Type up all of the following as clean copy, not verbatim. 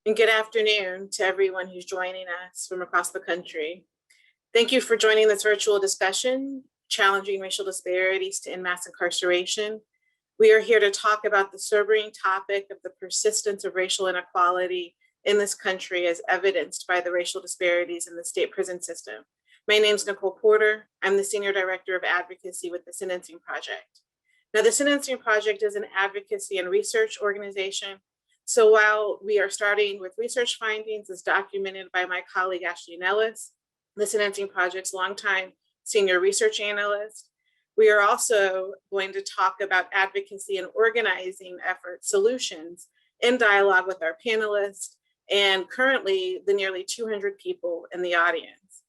and good afternoon to everyone who's joining us from across the country. Thank you for joining this virtual discussion, Challenging Racial Disparities to End Mass Incarceration. We are here to talk about the sobering topic of the persistence of racial inequality in this country as evidenced by the racial disparities in the state prison system. My name is Nicole Porter. I'm the Senior Director of Advocacy with the Sentencing Project. Now, the Sentencing Project is an advocacy and research organization. So while we are starting with research findings as documented by my colleague, Ashley Nellis, the Sentencing Project's longtime senior research analyst, we are also going to talk about advocacy and organizing efforts, solutions in dialogue with our panelists and currently the nearly 200 people in the audience.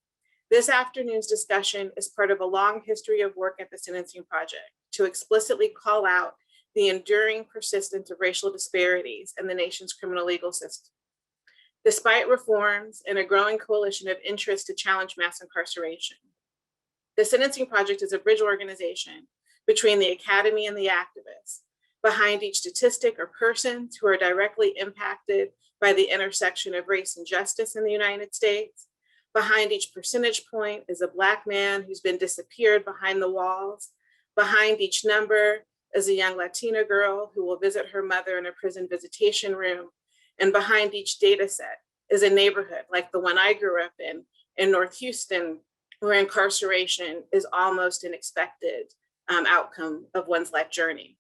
This afternoon's discussion is part of a long history of work at the Sentencing Project to explicitly call out the enduring persistence of racial disparities in the nation's criminal legal system. Despite reforms and a growing coalition of interest to challenge mass incarceration, the Sentencing Project is a bridge organization between the academy and the activists. Behind each statistic are persons who are directly impacted by the intersection of race and justice in the United States. Behind each percentage point is a Black man who's been disappeared behind the walls. Behind each number is a young Latina girl who will visit her mother in a prison visitation room. And behind each data set is a neighborhood like the one I grew up in North Houston, where incarceration is almost an expected outcome of one's life journey.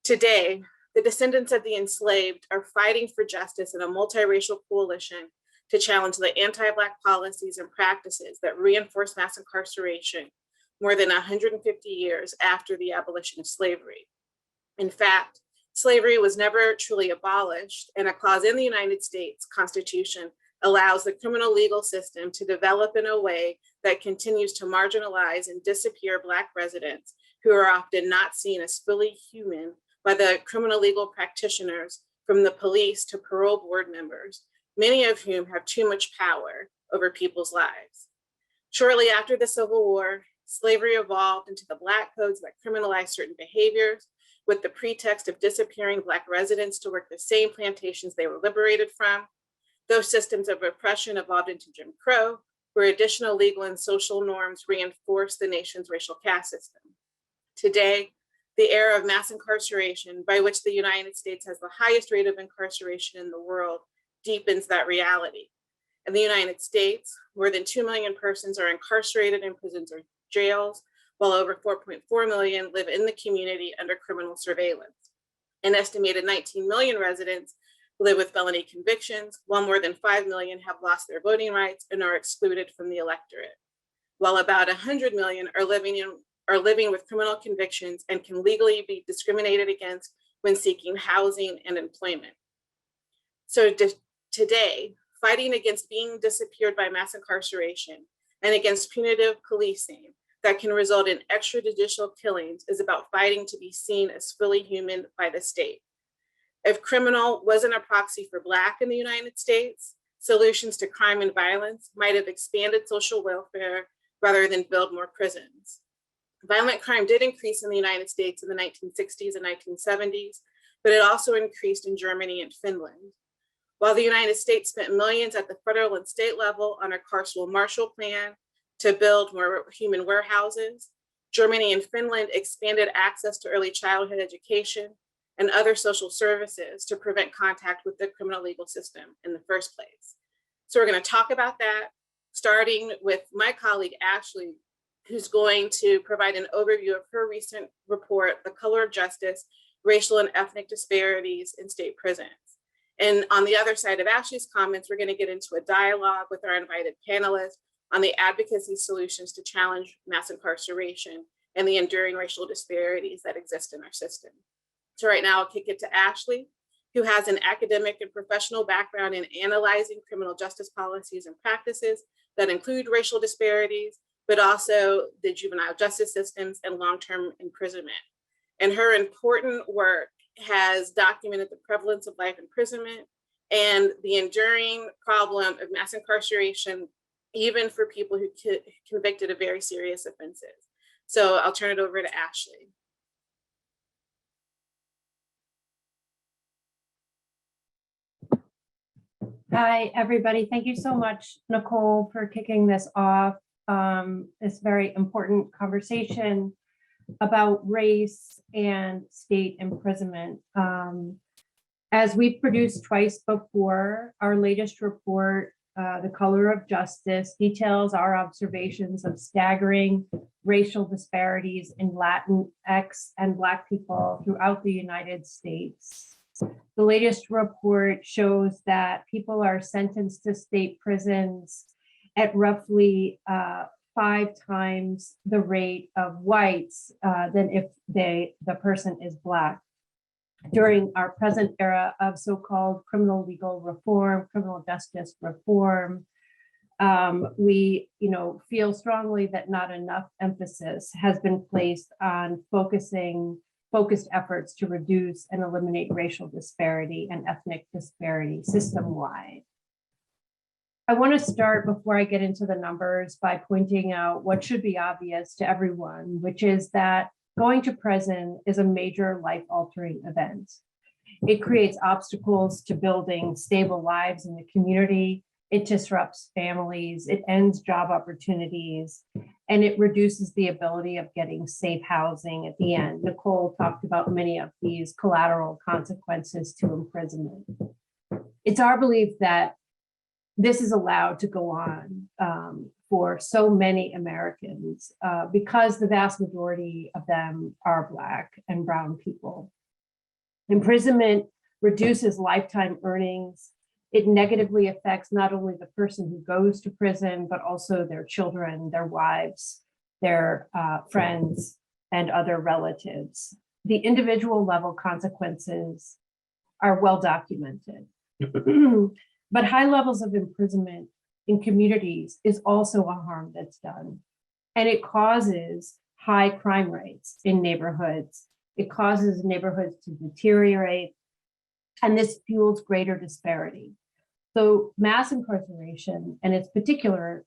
Today, the descendants of the enslaved are fighting for justice in a multiracial coalition to challenge the anti-Black policies and practices that reinforce mass incarceration more than 150 years after the abolition of slavery. In fact, slavery was never truly abolished, and a clause in the United States Constitution allows the criminal legal system to develop in a way that continues to marginalize and disappear Black residents who are often not seen as fully human by the criminal legal practitioners, from the police to parole board members, many of whom have too much power over people's lives. Shortly after the Civil War, slavery evolved into the Black codes that criminalize certain behaviors with the pretext of disappearing Black residents to work the same plantations they were liberated from. Those systems of oppression evolved into Jim Crow, where additional legal and social norms reinforced the nation's racial caste system. Today, the era of mass incarceration, by which the United States has the highest rate of incarceration in the world, deepens that reality. In the United States, more than 2 million persons are incarcerated in prisons or jails, while over 4.4 million live in the community under criminal surveillance. An estimated 19 million residents live with felony convictions, while more than 5 million have lost their voting rights and are excluded from the electorate, while about 100 million are living with criminal convictions and can legally be discriminated against when seeking housing and employment. So today, fighting against being disappeared by mass incarceration and against punitive policing that can result in extrajudicial killings is about fighting to be seen as fully human by the state. If criminal wasn't a proxy for Black in the United States, solutions to crime and violence might have expanded social welfare rather than build more prisons. Violent crime did increase in the United States in the 1960s and 1970s, but it also increased in Germany and Finland. While the United States spent millions at the federal and state level on a carceral Marshall Plan to build more human warehouses, Germany and Finland expanded access to early childhood education and other social services to prevent contact with the criminal legal system in the first place. So we're going to talk about that, starting with my colleague, Ashley, who's going to provide an overview of her recent report, The Color of Justice, Racial and Ethnic Disparities in State Prisons. And on the other side of Ashley's comments, we're going to get into a dialogue with our invited panelists on the advocacy solutions to challenge mass incarceration and the enduring racial disparities that exist in our system. So right now I'll kick it to Ashley, who has an academic and professional background in analyzing criminal justice policies and practices that include racial disparities, but also the juvenile justice systems and long-term imprisonment. And her important work has documented the prevalence of life imprisonment and the enduring problem of mass incarceration, even for people who convicted of very serious offenses. So I'll turn it over to Ashley. Hi, everybody. Thank you so much, Nicole, for kicking this off. This very important conversation about race and state imprisonment. As we've produced twice before, our latest report, The Color of Justice, details our observations of staggering racial disparities in Latinx and Black people throughout the United States. The latest report shows that people are sentenced to state prisons at roughly 5 times the rate of whites than if the person is Black. During our present era of so-called criminal legal reform, criminal justice reform, we feel strongly that not enough emphasis has been placed on focused efforts to reduce and eliminate racial disparity and ethnic disparity system-wide. I want to start before I get into the numbers by pointing out what should be obvious to everyone, which is that going to prison is a major life-altering event. It creates obstacles to building stable lives in the community. It disrupts families, it ends job opportunities, and it reduces the ability of getting safe housing at the end. Nicole talked about many of these collateral consequences to imprisonment. It's our belief that this is allowed to go on for so many Americans because the vast majority of them are Black and brown people. Imprisonment reduces lifetime earnings. It negatively affects not only the person who goes to prison, but also their children, their wives, their friends, and other relatives. The individual level consequences are well documented. But high levels of imprisonment in communities is also a harm that's done. And it causes high crime rates in neighborhoods. It causes neighborhoods to deteriorate, and this fuels greater disparity. So mass incarceration and its particular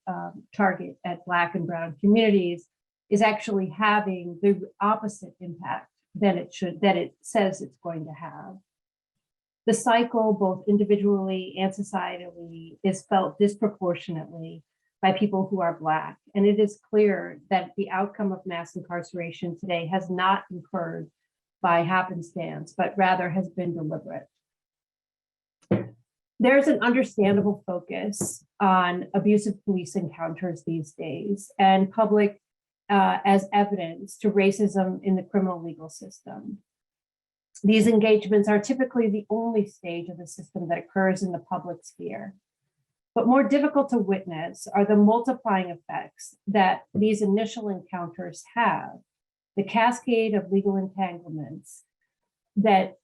target at Black and brown communities is actually having the opposite impact than it says it's going to have. The cycle, both individually and societally, is felt disproportionately by people who are Black. And it is clear that the outcome of mass incarceration today has not occurred by happenstance, but rather has been deliberate. There's an understandable focus on abusive police encounters these days and public as evidence to racism in the criminal legal system. These engagements are typically the only stage of the system that occurs in the public sphere. But more difficult to witness are the multiplying effects that these initial encounters have, the cascade of legal entanglements that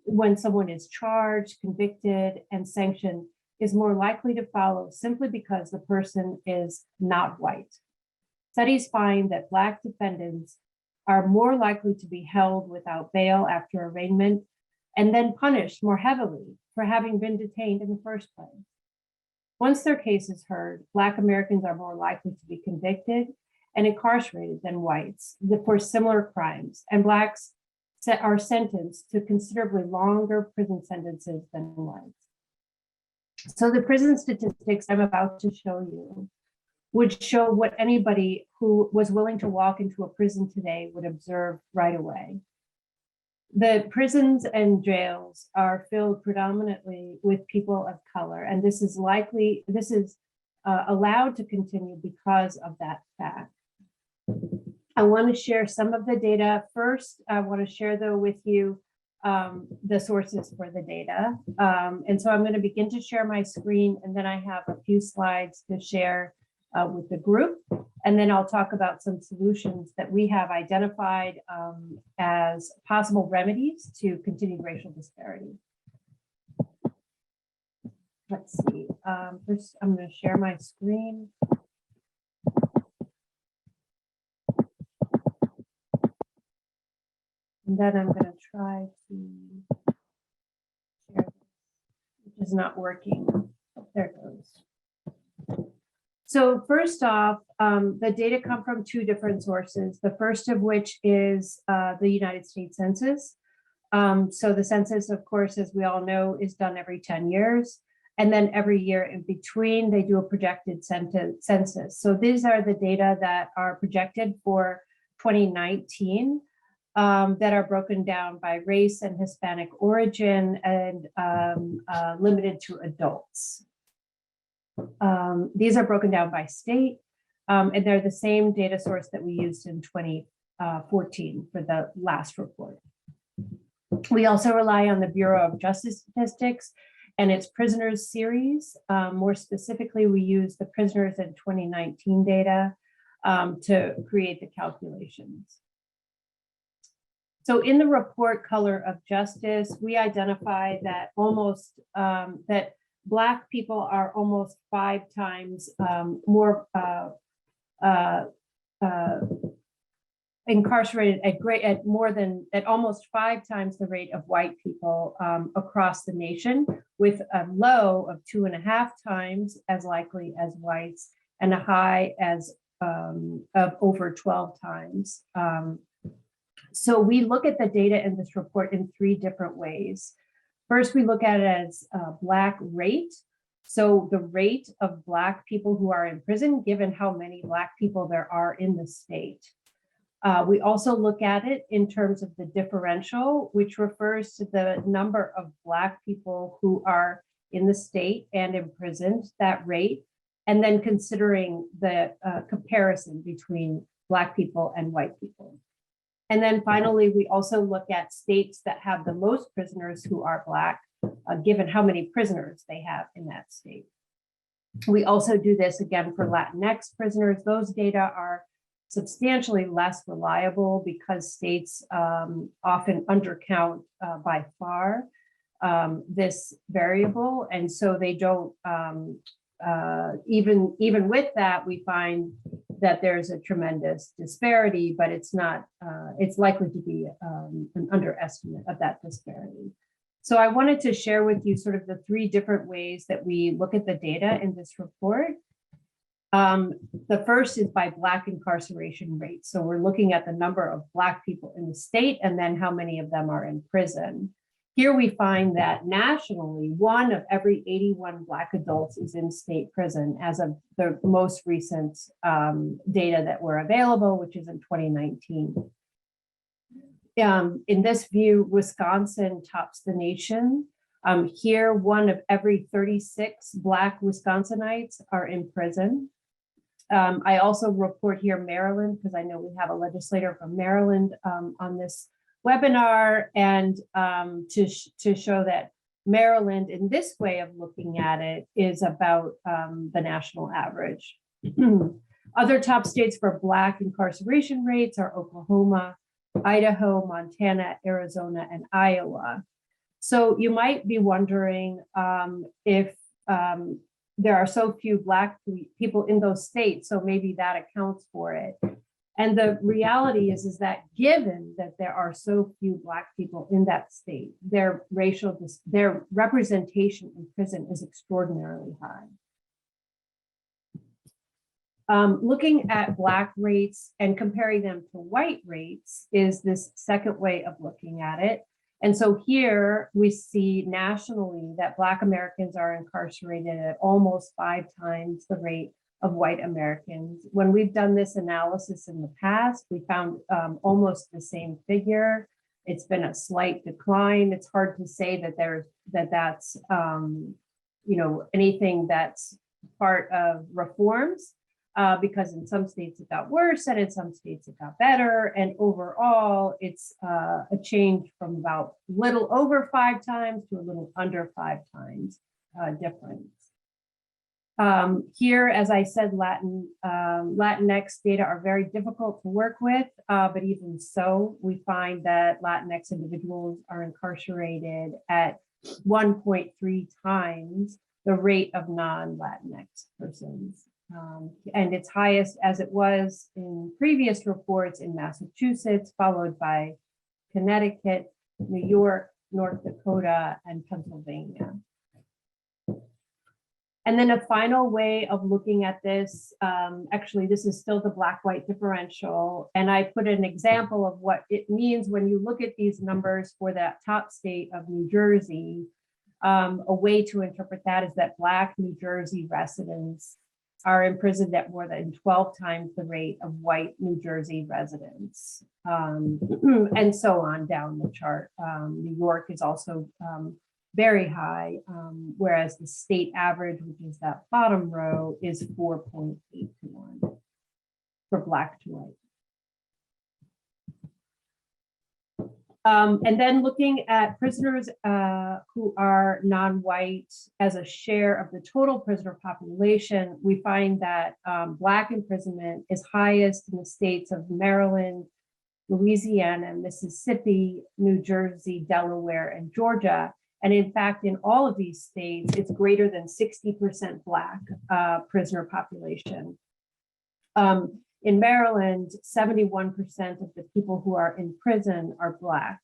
when someone is charged, convicted, and sanctioned is more likely to follow simply because the person is not white. Studies find that Black defendants are more likely to be held without bail after arraignment and then punished more heavily for having been detained in the first place. Once their case is heard, Black Americans are more likely to be convicted and incarcerated than whites for similar crimes, and Blacks are sentenced to considerably longer prison sentences than whites. So the prison statistics I'm about to show you would show what anybody who was willing to walk into a prison today would observe right away. The prisons and jails are filled predominantly with people of color, and this is allowed to continue because of that fact. I want to share some of the data. First, I want to share though with you the sources for the data. And so I'm going to begin to share my screen, and then I have a few slides to share with the group. And then I'll talk about some solutions that we have identified as possible remedies to continued racial disparity. Let's see, first I'm going to share my screen. And then I'm going to try to share this, which is not working. Oh, there it goes. So first off, the data come from two different sources. The first of which is the United States Census. So the census, of course, as we all know, is done every 10 years. And then every year in between, they do a projected census. So these are the data that are projected for 2019 that are broken down by race and Hispanic origin and limited to adults. These are broken down by state, and they're the same data source that we used in 2014 for the last report. We also rely on the Bureau of Justice Statistics and its prisoners series. More specifically, we use the prisoners in 2019 data to create the calculations. So in the report Color of Justice, we identify that that Black people are almost 5 times more incarcerated at almost 5 times the rate of white people across the nation, with a low of 2.5 times as likely as whites and a high as of over 12 times. So we look at the data in this report in 3 different ways. First, we look at it as Black rate. So the rate of Black people who are in prison, given how many Black people there are in the state. We also look at it in terms of the differential, which refers to the number of Black people who are in the state and imprisoned, that rate, and then considering the comparison between Black people and white people. And then finally, we also look at states that have the most prisoners who are Black, given how many prisoners they have in that state. We also do this again for Latinx prisoners. Those data are substantially less reliable because states often undercount by far this variable. And so they don't, even with that, we find that there's a tremendous disparity, but it's not, it's likely to be an underestimate of that disparity. So I wanted to share with you sort of the 3 different ways that we look at the data in this report. The first is by Black incarceration rate. So we're looking at the number of Black people in the state and then how many of them are in prison. Here we find that nationally, 1 of every 81 Black adults is in state prison as of the most recent data that were available, which is in 2019. In this view, Wisconsin tops the nation. Here, 1 of every 36 Black Wisconsinites are in prison. I also report here Maryland, because I know we have a legislator from Maryland on this webinar, and to show that Maryland, in this way of looking at it, is about the national average. Other top states for Black incarceration rates are Oklahoma, Idaho, Montana, Arizona, and Iowa. So you might be wondering if there are so few Black people in those states, so maybe that accounts for it. And the reality is that given that there are so few Black people in that state, their representation in prison is extraordinarily high. Looking at Black rates and comparing them to white rates is this second way of looking at it. And so here we see nationally that Black Americans are incarcerated at almost 5 times the rate of white Americans. When we've done this analysis in the past, we found almost the same figure. It's been a slight decline. It's hard to say that that's anything that's part of reforms, because in some states it got worse and in some states it got better. And overall, it's a change from about little over 5 times to a little under 5 times difference. Here, as I said, Latinx data are very difficult to work with, but even so, we find that Latinx individuals are incarcerated at 1.3 times the rate of non-Latinx persons. And it's highest, as it was in previous reports, in Massachusetts, followed by Connecticut, New York, North Dakota, and Pennsylvania. And then a final way of looking at this, actually, this is still the Black-white differential. And I put an example of what it means when you look at these numbers for that top state of New Jersey. A way to interpret that is that Black New Jersey residents are imprisoned at more than 12 times the rate of white New Jersey residents, and so on down the chart. New York is also very high, whereas the state average, which is that bottom row, is 4.8 to 1 for Black to white. And then looking at prisoners who are non-white as a share of the total prisoner population, we find that Black imprisonment is highest in the states of Maryland, Louisiana, Mississippi, New Jersey, Delaware, and Georgia. And in fact, in all of these states, it's greater than 60% Black prisoner population. In Maryland, 71% of the people who are in prison are Black.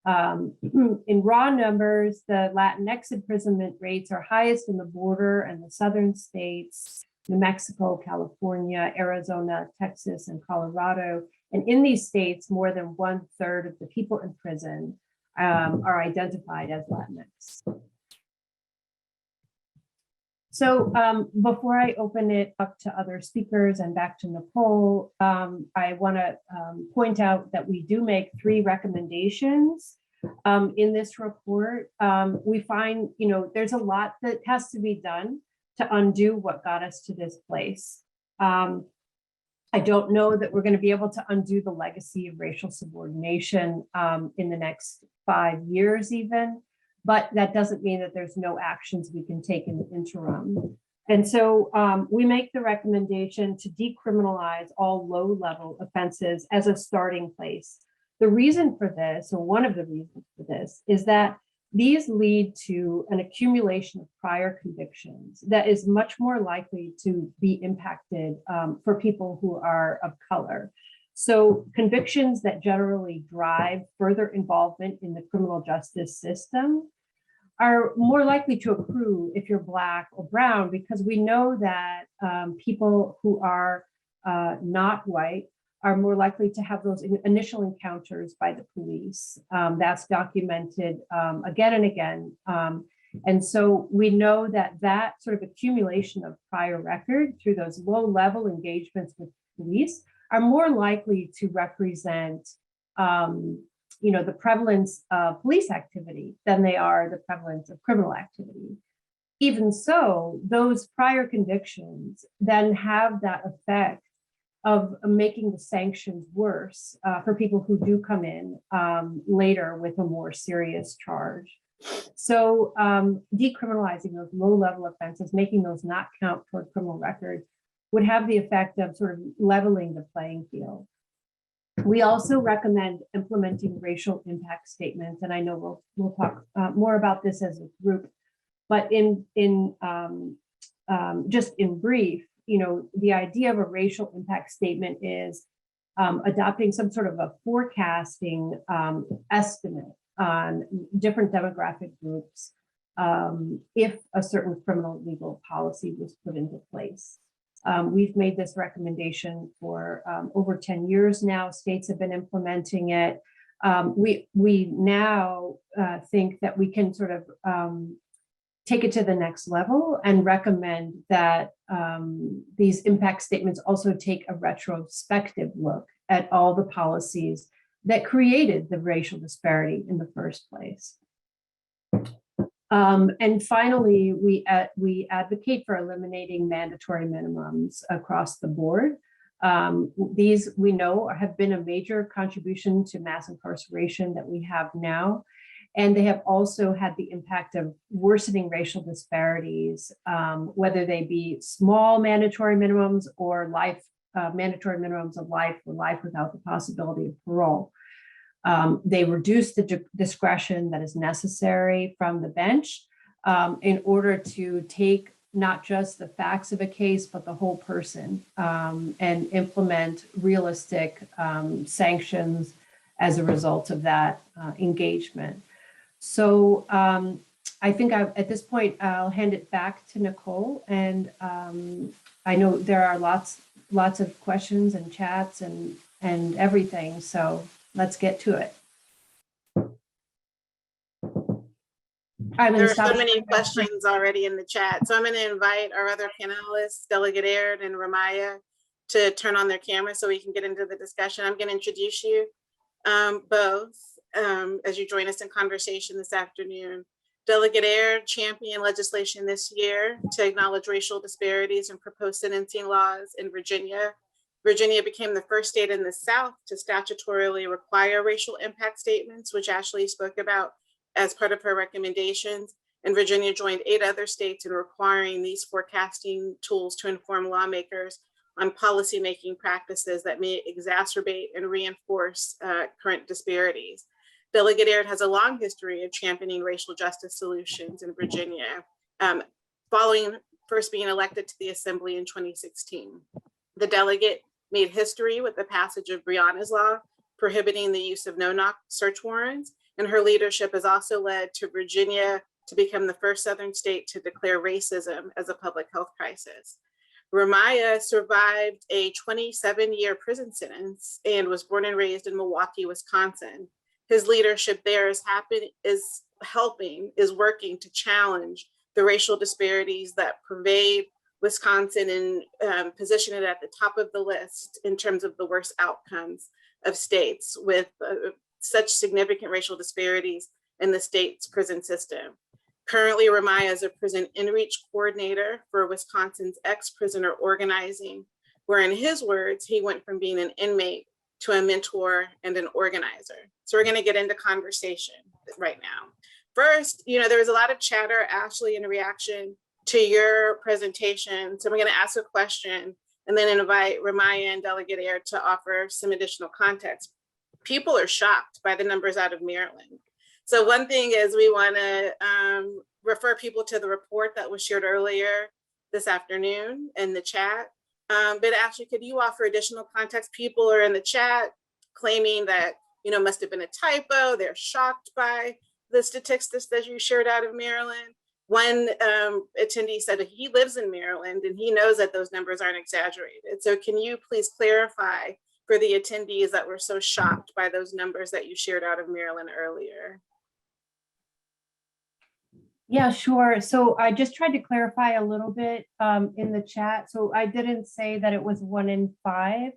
In raw numbers, the Latinx imprisonment rates are highest in the border and the southern states, New Mexico, California, Arizona, Texas, and Colorado. And in these states, more than 1/3 of the people in prison are identified as Latinx. So before I open it up to other speakers and back to Nicole, I want to point out that we do make 3 recommendations in this report. We find, there's a lot that has to be done to undo what got us to this place. I don't know that we're going to be able to undo the legacy of racial subordination in the next 5 years even. But that doesn't mean that there's no actions we can take in the interim. And so we make the recommendation to decriminalize all low-level offenses as a starting place. The reason for this, or one of the reasons for this, is that these lead to an accumulation of prior convictions that is much more likely to be impacted for people who are of color. So convictions that generally drive further involvement in the criminal justice system are more likely to accrue if you're Black or brown, because we know that people who are not white are more likely to have those initial encounters by the police. That's documented again and again. And so we know that that sort of accumulation of prior record through those low-level engagements with police are more likely to represent the prevalence of police activity than they are the prevalence of criminal activity. Even so, those prior convictions then have that effect of making the sanctions worse for people who do come in later with a more serious charge. So decriminalizing those low-level offenses, making those not count toward criminal record, would have the effect of sort of leveling the playing field. We also recommend implementing racial impact statements, and I know we'll talk more about this as a group. But just in brief, the idea of a racial impact statement is adopting some sort of a forecasting estimate on different demographic groups if a certain criminal legal policy was put into place. We've made this recommendation for over 10 years now. States have been implementing it. We now think that we can sort of take it to the next level and recommend that these impact statements also take a retrospective look at all the policies that created the racial disparity in the first place. And finally, we advocate for eliminating mandatory minimums across the board. These, we know, have been a major contribution to mass incarceration that we have now. And they have also had the impact of worsening racial disparities, whether they be small mandatory minimums or life mandatory minimums of life or life without the possibility of parole. They reduce the discretion that is necessary from the bench in order to take not just the facts of a case, but the whole person and implement realistic sanctions as a result of that engagement. So I think at this point, I'll hand it back to Nicole. And I know there are lots of questions and chats and everything. So let's get to it. There are so many questions already in the chat. So I'm going to invite our other panelists, Delegate Air and Ramiah, to turn on their camera so we can get into the discussion. I'm going to introduce you both as you join us in conversation this afternoon. Delegate Air championed legislation this year to acknowledge racial disparities and proposed sentencing laws in Virginia. Virginia became the first state in the South to statutorily require racial impact statements, which Ashley spoke about as part of her recommendations. And Virginia joined 8 other states in requiring these forecasting tools to inform lawmakers on policymaking practices that may exacerbate and reinforce current disparities. Delegate Air has a long history of championing racial justice solutions in Virginia, following first being elected to the Assembly in 2016. The delegate made history with the passage of Breonna's Law, prohibiting the use of no-knock search warrants, and her leadership has also led to Virginia to become the first Southern state to declare racism as a public health crisis. Ramiah survived a 27-year prison sentence and was born and raised in Milwaukee, Wisconsin. His leadership there is working to challenge the racial disparities that pervade Wisconsin and position it at the top of the list in terms of the worst outcomes of states with such significant racial disparities in the state's prison system. Currently, Ramiah is a prison inreach coordinator for Wisconsin's Ex-Prisoner Organizing, where in his words, he went from being an inmate to a mentor and an organizer. So we're gonna get into conversation right now. First, there was a lot of chatter, Ashley, in reaction to your presentation. So I'm gonna ask a question and then invite Ramiah and Delegate Air to offer some additional context. People are shocked by the numbers out of Maryland. So one thing is we wanna refer people to the report that was shared earlier this afternoon in the chat. But Ashley, could you offer additional context? People are in the chat claiming that, must have been a typo. They're shocked by the statistics that you shared out of Maryland. One attendee said that he lives in Maryland and he knows that those numbers aren't exaggerated. So can you please clarify for the attendees that were so shocked by those numbers that you shared out of Maryland earlier? Yeah, sure. So I just tried to clarify a little bit in the chat. So I didn't say that it was 1 in 5.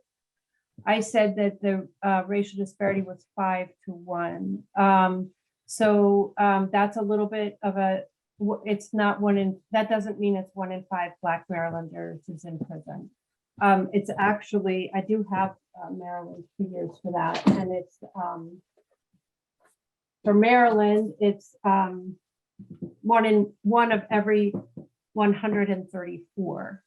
I said that the racial disparity was 5 to 1. So that's a little bit of it's not 1 in, that doesn't mean it's 1 in 5 Black Marylanders is in prison. It's actually, I do have Maryland figures for that. And it's, for Maryland, it's 1 of every 134.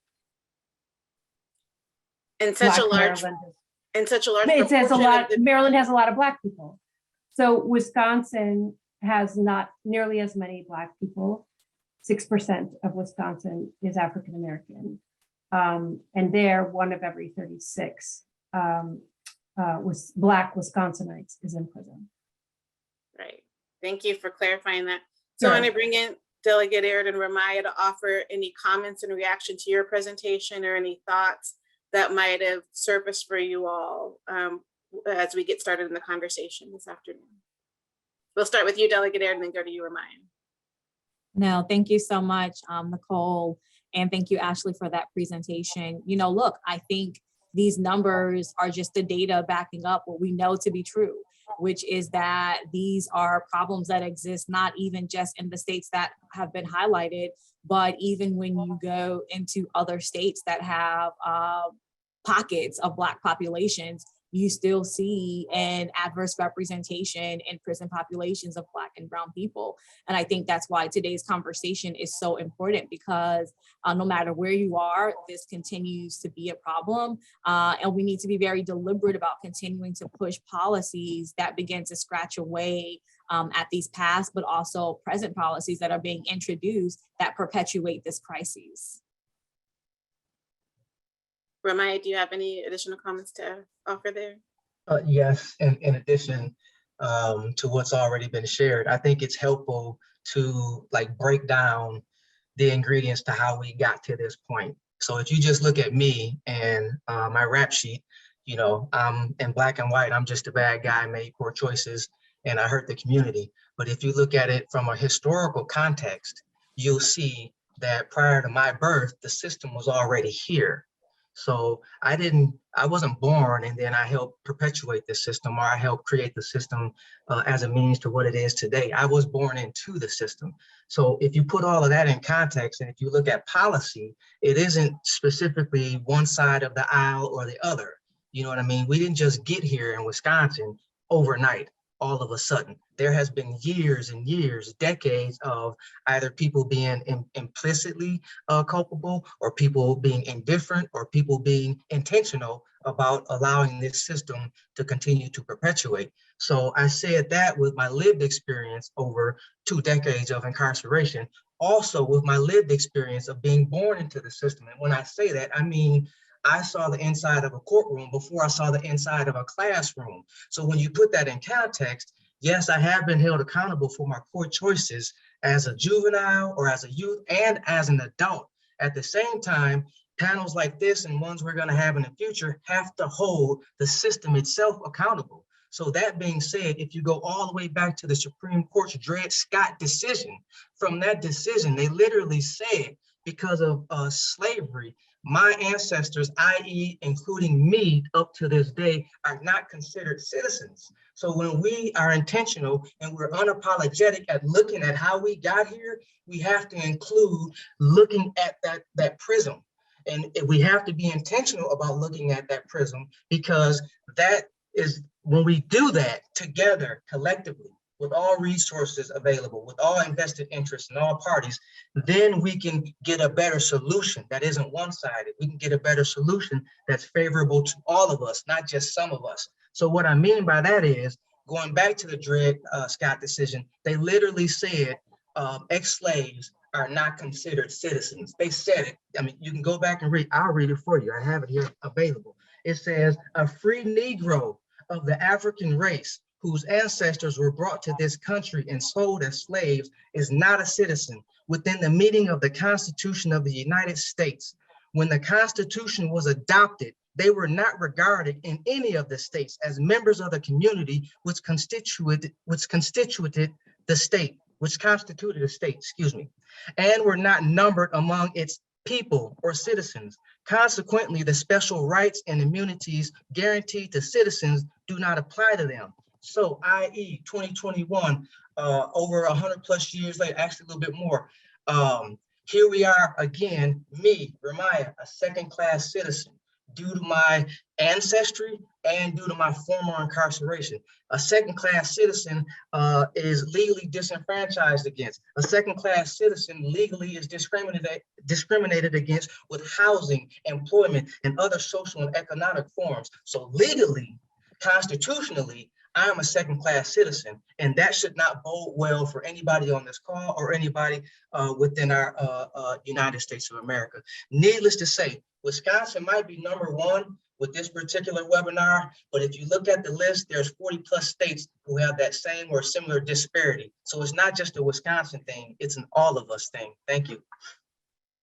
And such a large, it says a lot. Maryland has a lot of Black people. So Wisconsin has not nearly as many Black people. 6% of Wisconsin is African American, and there 1 of every 36 was Black Wisconsinites is in prison. Right. Thank you for clarifying that. So Sure. I'm going to bring in Delegate Air and Ramiah to offer any comments in reaction to your presentation or any thoughts that might have surfaced for you all as we get started in the conversation this afternoon. We'll start with you, Delegate Air, and then go to you, Ramiah. No, thank you so much, Nicole, and thank you, Ashley, for that presentation. Look, I think these numbers are just the data backing up what we know to be true, which is that these are problems that exist not even just in the states that have been highlighted, but even when you go into other states that have pockets of Black populations, you still see an adverse representation in prison populations of Black and brown people. And I think that's why today's conversation is so important, because no matter where you are, this continues to be a problem. And we need to be very deliberate about continuing to push policies that begin to scratch away at these past, but also present policies that are being introduced that perpetuate this crisis. Ramiah, do you have any additional comments to offer there? Yes, and in addition to what's already been shared, I think it's helpful to break down the ingredients to how we got to this point. So if you just look at me and my rap sheet, I'm in black and white, I'm just a bad guy, made poor choices, and I hurt the community. But if you look at it from a historical context, you'll see that prior to my birth, the system was already here. So I wasn't born and then I helped perpetuate the system, or I helped create the system as a means to what it is today. I was born into the system. So if you put all of that in context, and if you look at policy, it isn't specifically one side of the aisle or the other. You know what I mean? We didn't just get here in Wisconsin overnight, all of a sudden. There has been years and years, decades of either people being implicitly culpable, or people being indifferent, or people being intentional about allowing this system to continue to perpetuate. So I said that with my lived experience over 2 decades of incarceration, also with my lived experience of being born into the system. And when I say that, I mean, I saw the inside of a courtroom before I saw the inside of a classroom. So when you put that in context, yes, I have been held accountable for my poor choices as a juvenile or as a youth and as an adult. At the same time, panels like this and ones we're going to have in the future have to hold the system itself accountable. So that being said, if you go all the way back to the Supreme Court's Dred Scott decision, from that decision, they literally said, because of slavery, my ancestors, i.e. including me up to this day, are not considered citizens. So when we are intentional and we're unapologetic at looking at how we got here, we have to include looking at that prism. And we have to be intentional about looking at that prism, because that is, when we do that together, collectively, with all resources available, with all invested interests and all parties, then we can get a better solution that isn't one-sided. We can get a better solution that's favorable to all of us, not just some of us. So what I mean by that is, going back to the Dred Scott decision, they literally said ex-slaves are not considered citizens. They said it. I mean, you can go back and read. I'll read it for you. I have it here available. It says, a free Negro of the African race whose ancestors were brought to this country and sold as slaves is not a citizen within the meaning of the Constitution of the United States. When the Constitution was adopted, they were not regarded in any of the states as members of the community which constituted the state, and were not numbered among its people or citizens. Consequently, the special rights and immunities guaranteed to citizens do not apply to them. So, i.e. 2021, over 100 plus years later, actually a little bit more, here we are again, me, Ramiah, a second-class citizen, due to my ancestry and due to my former incarceration. A second-class citizen is legally disenfranchised against. A second-class citizen legally is discriminated against with housing, employment, and other social and economic forms. So legally, constitutionally, I am a second-class citizen, and that should not bode well for anybody on this call or anybody within our United States of America. Needless to say, Wisconsin might be #1 with this particular webinar, but if you look at the list, there's 40 plus states who have that same or similar disparity. So it's not just a Wisconsin thing, it's an all of us thing. Thank you.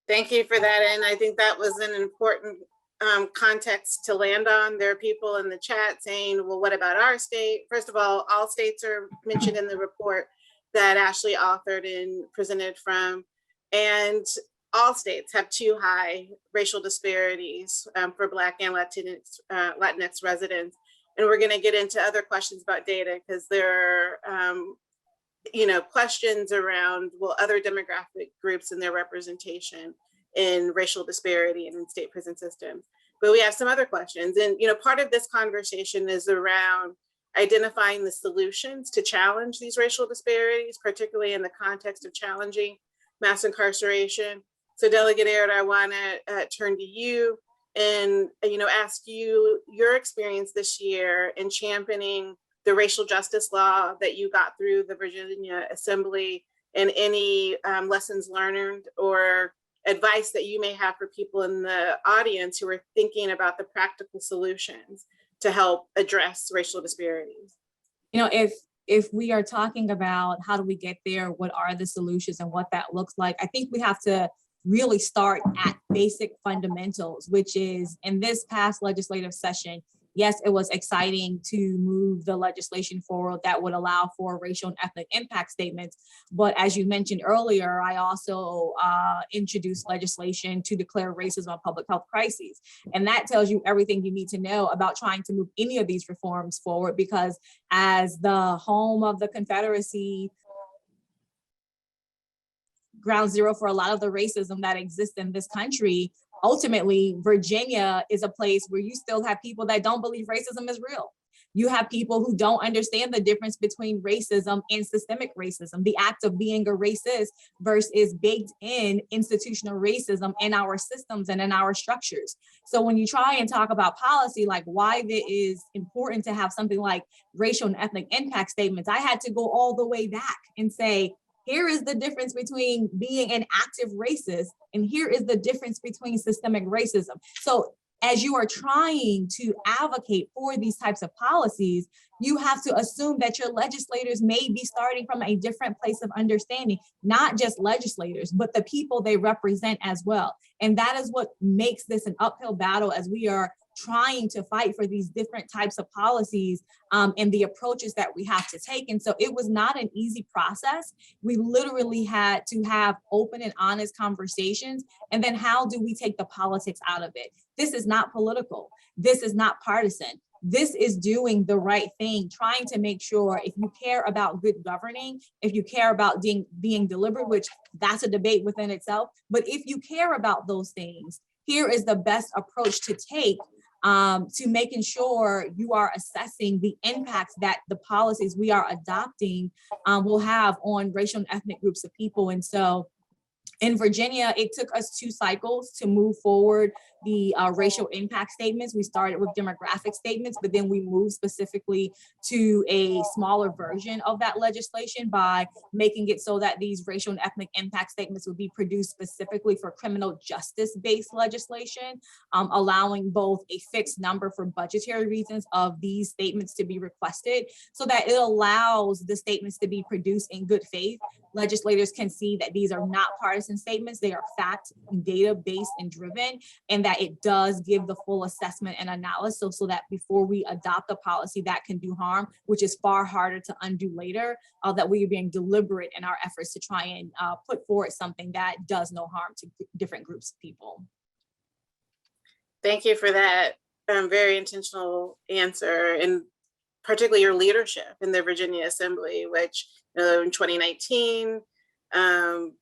Thank you for that. And I think that was an important context to land on. There are people in the chat saying, well, what about our state? First of all states are mentioned in the report that Ashley authored and presented from, and all states have too high racial disparities for Black and Latinx residents. And we're going to get into other questions about data, because there are questions around, well, other demographic groups and their representation in racial disparity and in state prison systems. But we have some other questions. And part of this conversation is around identifying the solutions to challenge these racial disparities, particularly in the context of challenging mass incarceration. So Delegate Air, I want to turn to you and ask you your experience this year in championing the racial justice law that you got through the Virginia Assembly, and any lessons learned or advice that you may have for people in the audience who are thinking about the practical solutions to help address racial disparities. If we are talking about how do we get there, what are the solutions and what that looks like, I think we have to really start at basic fundamentals, which is, in this past legislative session, yes, it was exciting to move the legislation forward that would allow for racial and ethnic impact statements. But as you mentioned earlier, I also introduced legislation to declare racism a public health crisis. And that tells you everything you need to know about trying to move any of these reforms forward, because as the home of the Confederacy, ground zero for a lot of the racism that exists in this country, ultimately, Virginia is a place where you still have people that don't believe racism is real. You have people who don't understand the difference between racism and systemic racism. The act of being a racist versus baked in institutional racism in our systems and in our structures. So when you try and talk about policy, like why it is important to have something like racial and ethnic impact statements, I had to go all the way back and say, here is the difference between being an active racist, and here is the difference between systemic racism. So as you are trying to advocate for these types of policies, you have to assume that your legislators may be starting from a different place of understanding, not just legislators, but the people they represent as well. And that is what makes this an uphill battle as we are trying to fight for these different types of policies and the approaches that we have to take. And so it was not an easy process. We literally had to have open and honest conversations. And then how do we take the politics out of it? This is not political. This is not partisan. This is doing the right thing, trying to make sure if you care about good governing, if you care about being deliberate, which that's a debate within itself, but if you care about those things, here is the best approach to take to making sure you are assessing the impacts that the policies we are adopting will have on racial and ethnic groups of people. And so in Virginia, it took us 2 cycles to move forward the racial impact statements. We started with demographic statements, but then we moved specifically to a smaller version of that legislation by making it so that these racial and ethnic impact statements would be produced specifically for criminal justice-based legislation, allowing both a fixed number for budgetary reasons of these statements to be requested, so that it allows the statements to be produced in good faith. Legislators can see that these are not partisan statements, they are fact and data-based and driven, and that it does give the full assessment and analysis so that before we adopt a policy that can do harm, which is far harder to undo later, that we are being deliberate in our efforts to try and put forward something that does no harm to different groups of people. Thank you for that very intentional answer, and particularly your leadership in the Virginia Assembly, which in 2019, the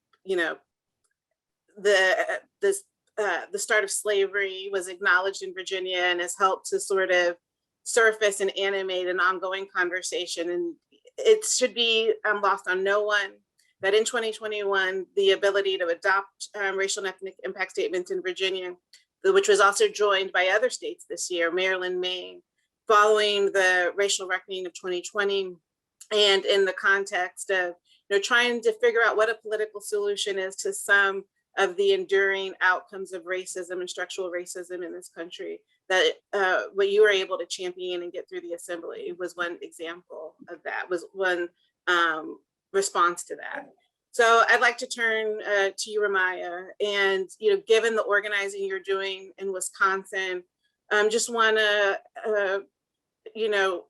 start of slavery was acknowledged in Virginia and has helped to sort of surface and animate an ongoing conversation. And it should be lost on no one that in 2021, the ability to adopt racial and ethnic impact statements in Virginia, which was also joined by other states this year, Maryland, Maine, following the racial reckoning of 2020, and in the context of trying to figure out what a political solution is to some of the enduring outcomes of racism and structural racism in this country, that what you were able to champion and get through the Assembly was one example of that, was one response to that. So I'd like to turn to you, Ramiah, and given the organizing you're doing in Wisconsin, just want to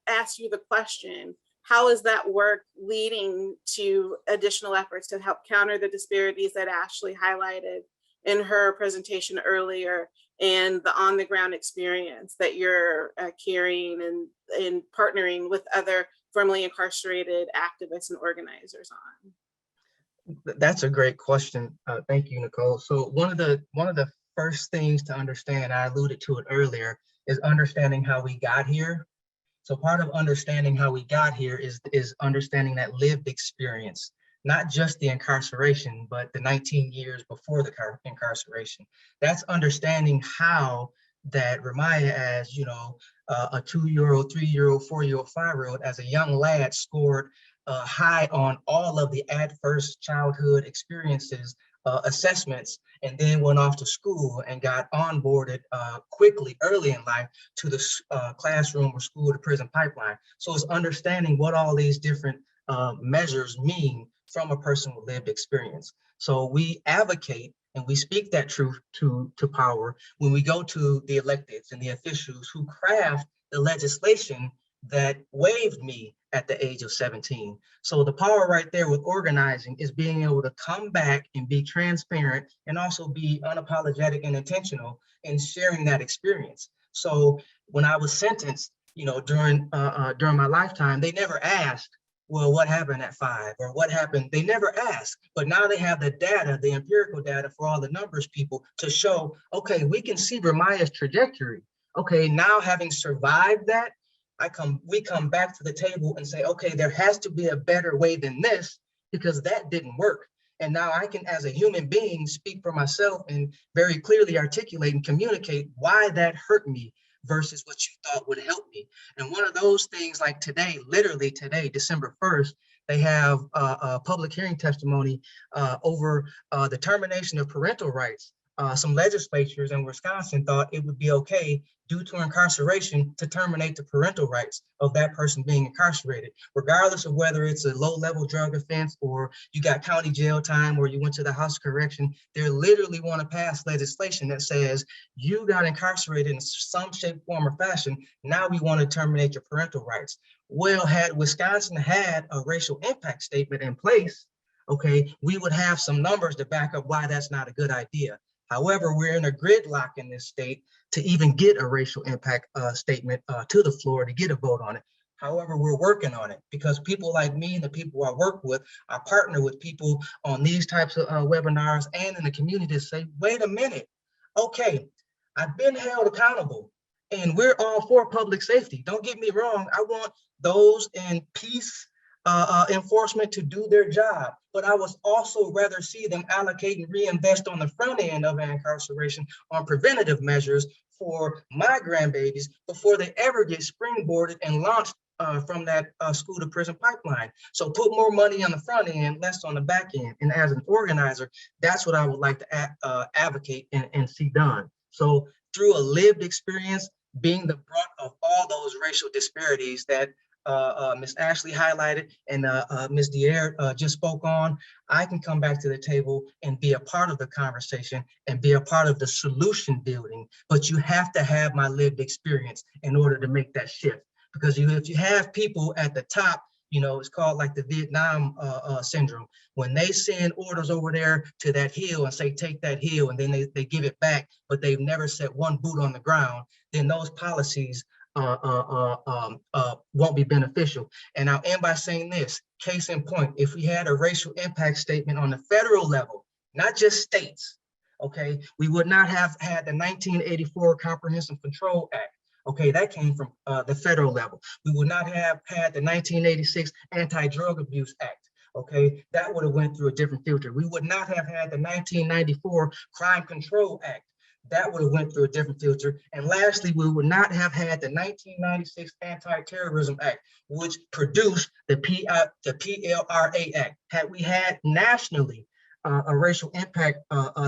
ask you the question: how is that work leading to additional efforts to help counter the disparities that Ashley highlighted in her presentation earlier, and the on-the-ground experience that you're carrying and partnering with other formerly incarcerated activists and organizers on? That's a great question. Thank you, Nicole. So one of the first things to understand, I alluded to it earlier, is understanding how we got here. So part of understanding how we got here is understanding that lived experience, not just the incarceration, but the 19 years before the incarceration. That's understanding how that Ramiah, as a 2-year-old, 3-year-old, 4-year-old, 5-year-old, as a young lad, scored high on all of the adverse childhood experiences assessments, and then went off to school and got onboarded quickly, early in life, to the classroom or school to prison pipeline. So it's understanding what all these different measures mean from a person with lived experience. So we advocate and we speak that truth to power when we go to the electeds and the officials who craft the legislation that waived me at the age of 17. So the power right there with organizing is being able to come back and be transparent and also be unapologetic and intentional in sharing that experience. So when I was sentenced, during my lifetime, they never asked, well, what happened at 5 or what happened? They never asked, but now they have the data, the empirical data for all the numbers people to show, okay, we can see Ramiah's trajectory. Okay, now having survived that, we come back to the table and say, okay, there has to be a better way than this because that didn't work. And now I can, as a human being, speak for myself and very clearly articulate and communicate why that hurt me versus what you thought would help me. And one of those things, like today, literally today, December 1st, they have a public hearing testimony over the termination of parental rights. Some legislatures in Wisconsin thought it would be okay due to incarceration to terminate the parental rights of that person being incarcerated, regardless of whether it's a low-level drug offense or you got county jail time or you went to the house of correction. They literally want to pass legislation that says you got incarcerated in some shape, form, or fashion. Now we want to terminate your parental rights. Well, had Wisconsin had a racial impact statement in place, okay, we would have some numbers to back up why that's not a good idea. However, we're in a gridlock in this state to even get a racial impact statement to the floor to get a vote on it. However, we're working on it because people like me and the people I work with, I partner with people on these types of webinars and in the community to say, wait a minute, okay, I've been held accountable and we're all for public safety. Don't get me wrong, I want those in peace enforcement to do their job, but I would also rather see them allocate and reinvest on the front end of incarceration on preventative measures for my grandbabies before they ever get springboarded and launched from that school to prison pipeline. So put more money on the front end, less on the back end. And as an organizer, that's what I would like to advocate and see done. So through a lived experience, being the brunt of all those racial disparities that Ms. Ashley highlighted and Ms. Aird just spoke on, I can come back to the table and be a part of the conversation and be a part of the solution building. But you have to have my lived experience in order to make that shift. Because if you have people at the top, it's called like the Vietnam syndrome. When they send orders over there to that hill and say, take that hill, and then they give it back, but they've never set one boot on the ground, then those policies won't be beneficial. And I'll end by saying this, case in point, if we had a racial impact statement on the federal level, not just states, okay, we would not have had the 1984 Comprehensive Control Act. Okay, that came from the federal level. We would not have had the 1986 Anti-Drug Abuse Act. Okay, that would have went through a different filter. We would not have had the 1994 Crime Control Act. That would have went through a different filter. And lastly, we would not have had the 1996 Anti-Terrorism Act, which produced the PLRA Act. Had we had nationally a racial impact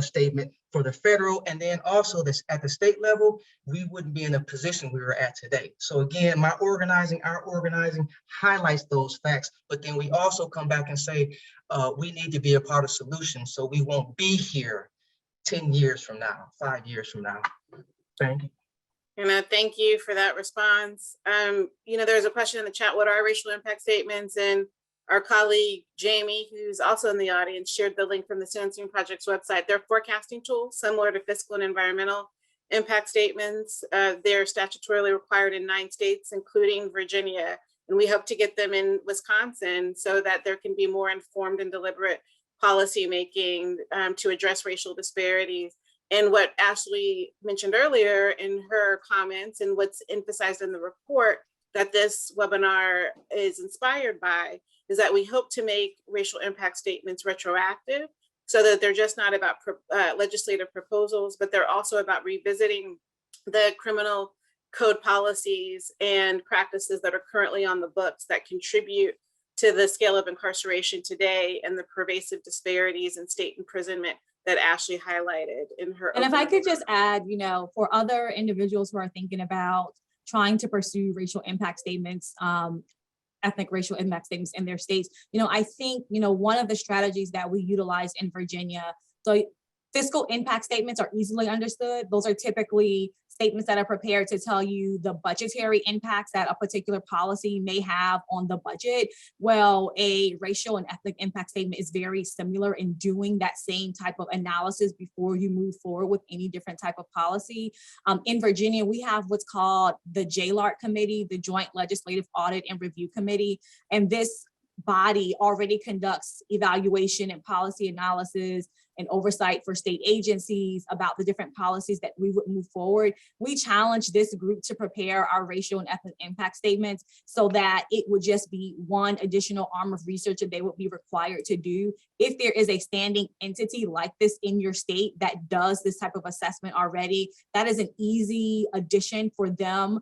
statement for the federal and then also this at the state level, we wouldn't be in the position we were at today. So again, our organizing highlights those facts, but then we also come back and say, we need to be a part of solutions so we won't be here 10 years from now, 5 years from now. Thank you. And thank you for that response. There's a question in the chat, what are racial impact statements? And our colleague, Jamie, who's also in the audience, shared the link from the Sentencing Project's website. They're forecasting tools similar to fiscal and environmental impact statements. They're statutorily required in 9 states, including Virginia. And we hope to get them in Wisconsin so that there can be more informed and deliberate policymaking to address racial disparities. And what Ashley mentioned earlier in her comments and what's emphasized in the report that this webinar is inspired by is that we hope to make racial impact statements retroactive so that they're just not about legislative proposals, but they're also about revisiting the criminal code policies and practices that are currently on the books that contribute to the scale of incarceration today and the pervasive disparities in state imprisonment that Ashley highlighted in her. And if I could just add, for other individuals who are thinking about trying to pursue racial impact statements, ethnic racial impact statements in their states, I think, one of the strategies that we utilize in Virginia, so fiscal impact statements are easily understood. Those are typically statements that are prepared to tell you the budgetary impacts that a particular policy may have on the budget. Well, a racial and ethnic impact statement is very similar in doing that same type of analysis before you move forward with any different type of policy. In Virginia, we have what's called the JLARC Committee, the Joint Legislative Audit and Review Committee, and this body already conducts evaluation and policy analysis and oversight for state agencies about the different policies that we would move forward. We challenge this group to prepare our racial and ethnic impact statements so that it would just be one additional arm of research that they would be required to do. If there is a standing entity like this in your state that does this type of assessment already, that is an easy addition for them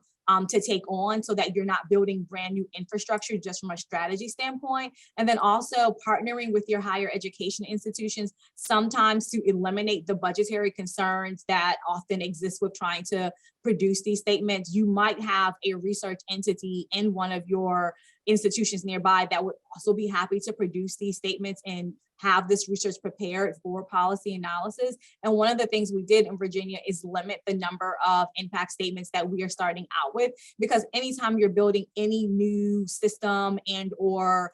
to take on, so that you're not building brand new infrastructure just from a strategy standpoint. And then also partnering with your higher education institutions, sometimes to eliminate the budgetary concerns that often exist with trying to produce these statements. You might have a research entity in one of your institutions nearby that would also be happy to produce these statements and have this research prepared for policy analysis. And one of the things we did in Virginia is limit the number of impact statements that we are starting out with, because anytime you're building any new system and or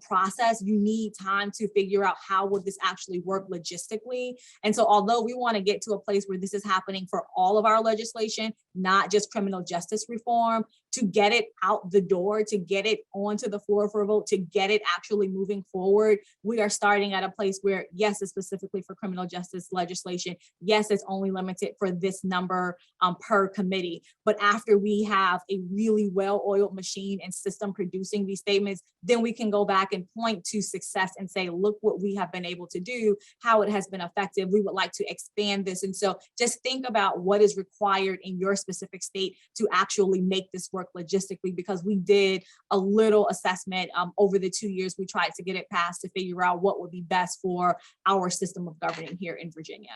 process, you need time to figure out how would this actually work logistically. And so although we want to get to a place where this is happening for all of our legislation, not just criminal justice reform, to get it out the door, to get it onto the floor for a vote, to get it actually moving forward, we are starting at a place where, yes, it's specifically for criminal justice legislation. Yes, it's only limited for this number per committee. But after we have a really well-oiled machine and system producing these statements, then we can go back and point to success and say, look what we have been able to do, how it has been effective. We would like to expand this. And so just think about what is required in your specific state to actually make this work logistically, because we did a little assessment over the 2 years we tried to get it passed to figure out what would be best for our system of governing here in Virginia.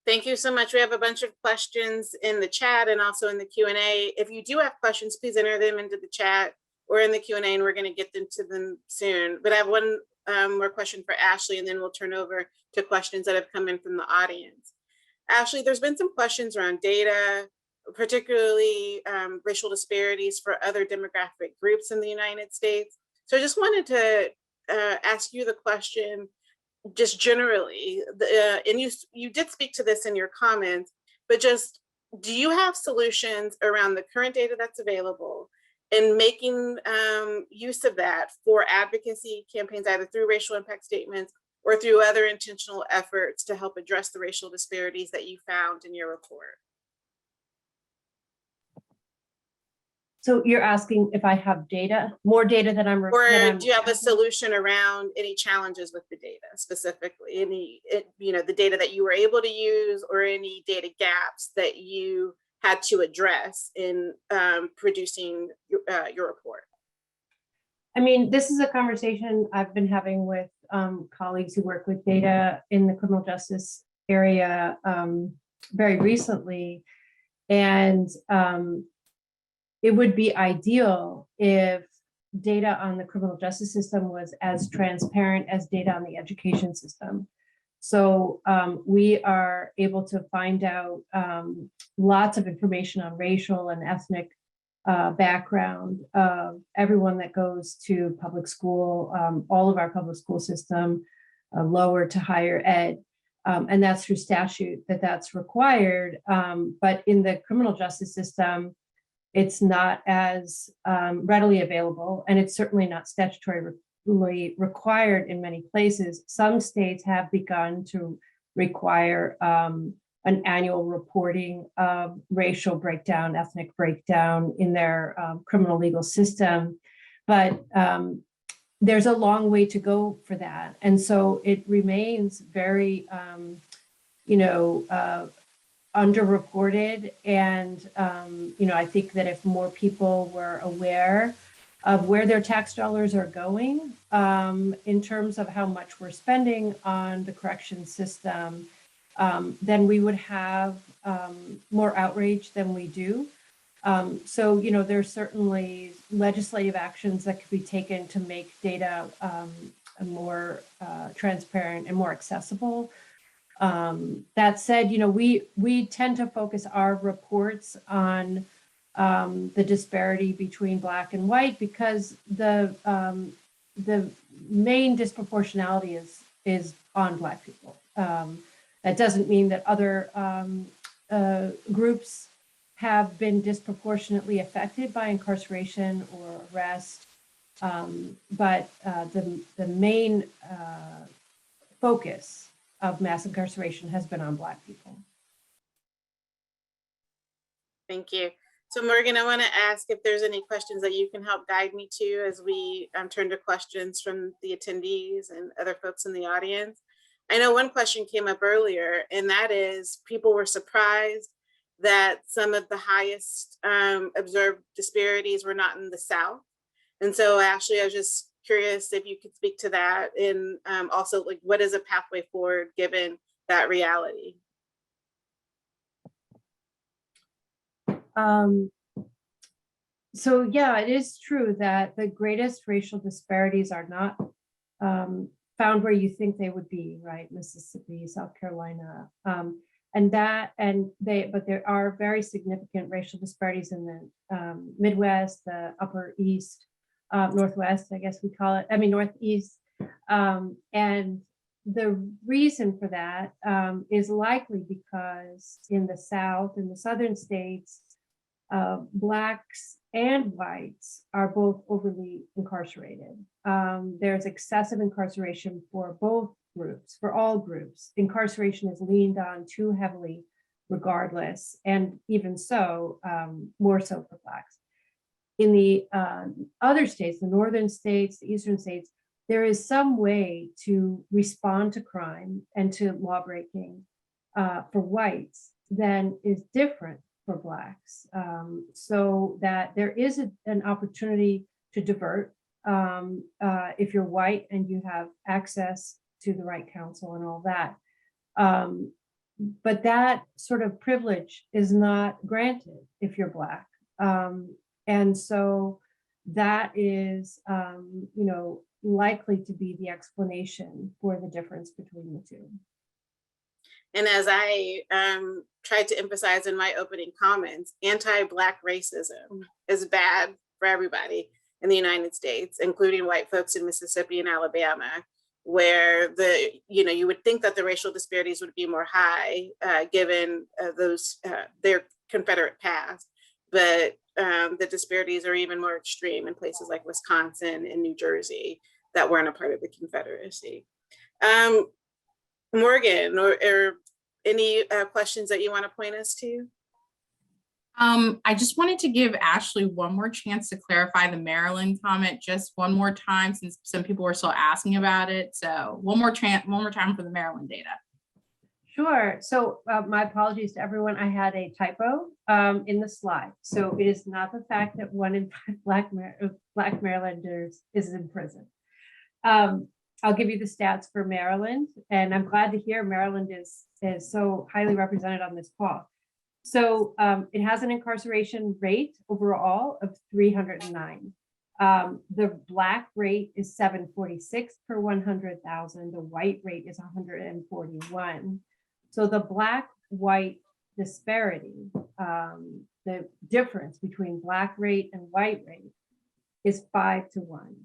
Thank you so much. We have a bunch of questions in the chat and also in the Q&A. If you do have questions, please enter them into the chat or in the Q&A, and we're going to get them to them soon. But I have one more question for Ashley, and then we'll turn over to questions that have come in from the audience. Ashley, there's been some questions around data, particularly racial disparities for other demographic groups in the United States. So I just wanted to ask you the question, just generally, and you did speak to this in your comments, but just, do you have solutions around the current data that's available and making use of that for advocacy campaigns, either through racial impact statements or through other intentional efforts to help address the racial disparities that you found in your report? So you're asking if I have data, more data than I'm. Or do you have a solution around any challenges with the data specifically? Any, the data that you were able to use, or any data gaps that you had to address in producing your report? I mean, this is a conversation I've been having with colleagues who work with data in the criminal justice area very recently. And it would be ideal if data on the criminal justice system was as transparent as data on the education system. So we are able to find out lots of information on racial and ethnic background of everyone that goes to public school, all of our public school system, lower to higher ed. And that's through statute that's required. But in the criminal justice system, it's not as readily available, and it's certainly not statutorily required in many places. Some states have begun to require an annual reporting of racial breakdown, ethnic breakdown in their criminal legal system, but there's a long way to go for that. And so it remains very, underreported. And, I think that if more people were aware of where their tax dollars are going in terms of how much we're spending on the correction system, then we would have more outrage than we do. So, there's certainly legislative actions that could be taken to make data more transparent and more accessible. That said, we tend to focus our reports on the disparity between Black and white because the main disproportionality is on Black people. That doesn't mean that other groups have been disproportionately affected by incarceration or arrest, but the main focus of mass incarceration has been on Black people. Thank you. So Morgan, I want to ask if there's any questions that you can help guide me to as we turn to questions from the attendees and other folks in the audience. I know one question came up earlier, and that is people were surprised that some of the highest observed disparities were not in the South. And so Ashley, I was just curious if you could speak to that, and also like what is a pathway forward given that reality? So yeah, it is true that the greatest racial disparities are not found where you think they would be, right? Mississippi, South Carolina, but there are very significant racial disparities in the Midwest, the Upper East, Northwest, I guess we call it, Northeast. And the reason for that is likely because in the South, in the Southern states, Blacks and whites are both overly incarcerated. There's excessive incarceration for both groups, for all groups. Incarceration is leaned on too heavily regardless, and even so, more so for Blacks. In the other states, the northern states, the eastern states, there is some way to respond to crime and to lawbreaking for whites that is different for Blacks, so that there is an opportunity to divert if you're white and you have access to the right counsel and all that. But that sort of privilege is not granted if you're Black. And so that is, likely to be the explanation for the difference between the two. And as I tried to emphasize in my opening comments, anti-Black racism is bad for everybody in the United States, including white folks in Mississippi and Alabama, where you would think that the racial disparities would be more high given their Confederate past, but the disparities are even more extreme in places like Wisconsin and New Jersey that weren't a part of the Confederacy. Morgan, or any questions that you want to point us to? I just wanted to give Ashley one more chance to clarify the Maryland comment just one more time, since some people were still asking about it. So one more time for the Maryland data. Sure. So my apologies to everyone. I had a typo in the slide. So it is not the fact that 1 in 5 Black Marylanders is in prison. I'll give you the stats for Maryland, and I'm glad to hear Maryland is so highly represented on this call. So it has an incarceration rate overall of 309. The Black rate is 746 per 100,000. The white rate is 141. So the Black-white disparity, the difference between Black rate and white rate is 5 to 1.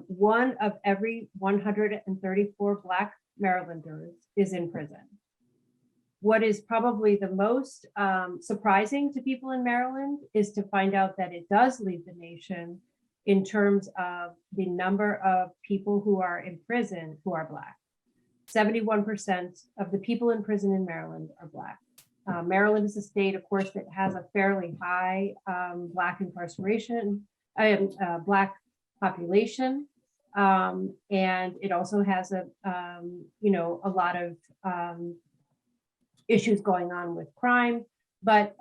One of every 134 Black Marylanders is in prison. What is probably the most surprising to people in Maryland is to find out that it does lead the nation in terms of the number of people who are in prison who are Black. 71% of the people in prison in Maryland are Black. Maryland is a state, of course, that has a fairly high Black incarceration, Black population, and it also has a lot of issues going on with crime, but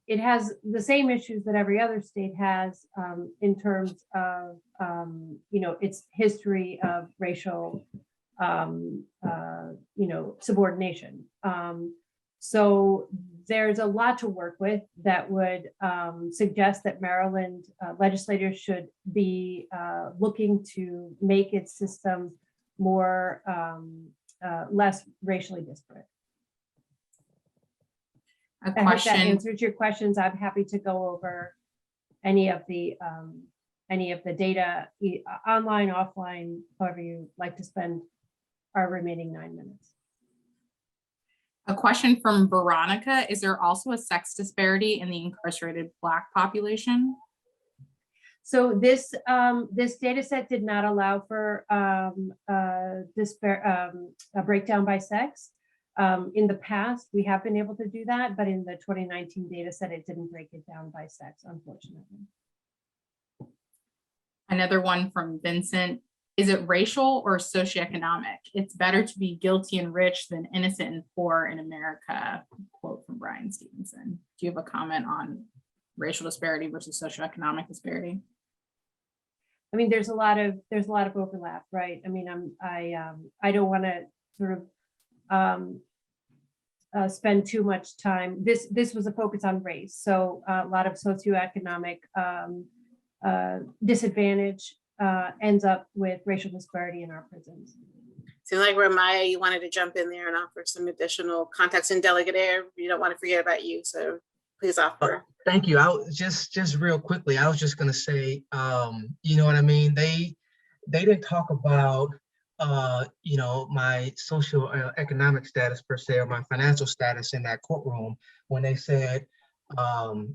it has the same issues that every other state has in terms of its history of racial subordination. So there's a lot to work with that would suggest that Maryland legislators should be looking to make its system more less racially disparate. A I hope that question, answers your questions. I'm happy to go over any of the data, online, offline, however you like to spend our remaining 9 minutes. a question from Veronica. Is there also a sex disparity in the incarcerated Black population? So this data set did not allow for a breakdown by sex. In the past, we have been able to do that, but in the 2019 data set, it didn't break it down by sex, unfortunately. Another one from Vincent. Is it racial or socioeconomic? It's better to be guilty and rich than innocent and poor in America. Quote from Brian Stevenson. Do you have a comment on racial disparity versus socioeconomic disparity? I mean, there's a lot of overlap, right? I mean, I don't want to sort of spend too much time. This was a focus on race, so a lot of socioeconomic disadvantage ends up with racial disparity in our prisons. Seems like Ramiah, you wanted to jump in there and offer some additional context in Delegate Air. We don't want to forget about you, so please offer. Thank you. I was just real quickly, I was just gonna say, you know what I mean? They didn't talk about you know, my social economic status per se, or my financial status in that courtroom when they said,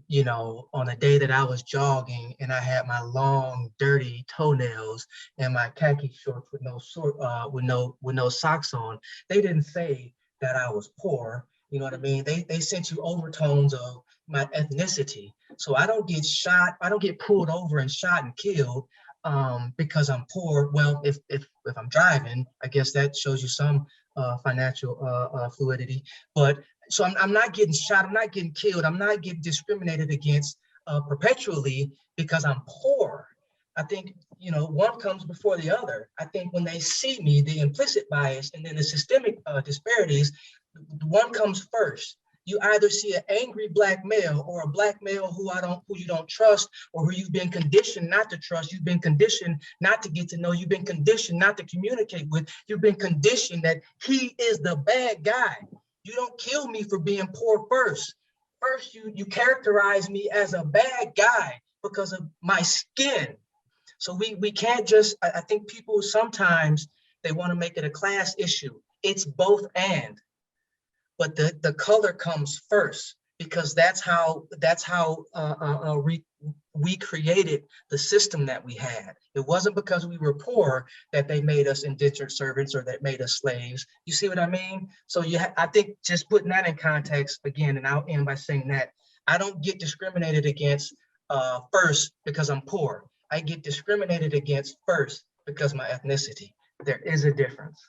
you know, on a day that I was jogging and I had my long, dirty toenails and my khaki shorts with no socks on, they didn't say that I was poor. You know what I mean? They sent you overtones of my ethnicity. So I don't get shot, I don't get pulled over and shot and killed because I'm poor. Well, if I'm driving, I guess that shows you some financial fluidity. But so I'm not getting shot, I'm not getting killed, I'm not getting discriminated against perpetually because I'm poor. I think, you know, one comes before the other. I think when they see me, the implicit bias and then the systemic disparities, one comes first. You either see an angry Black male or a Black male who you don't trust, or who you've been conditioned not to trust. You've been conditioned not to get to know. You've been conditioned not to communicate with. You've been conditioned that he is the bad guy. You don't kill me for being poor first. First, you characterize me as a bad guy because of my skin. So we can't just, I think people sometimes, they want to make it a class issue. It's both and. But the color comes first, because that's how we created the system that we had. It wasn't because we were poor that they made us indentured servants or that made us slaves. You see what I mean? So I think just putting that in context again, and I'll end by saying that I don't get discriminated against first because I'm poor. I get discriminated against first because my ethnicity. There is a difference.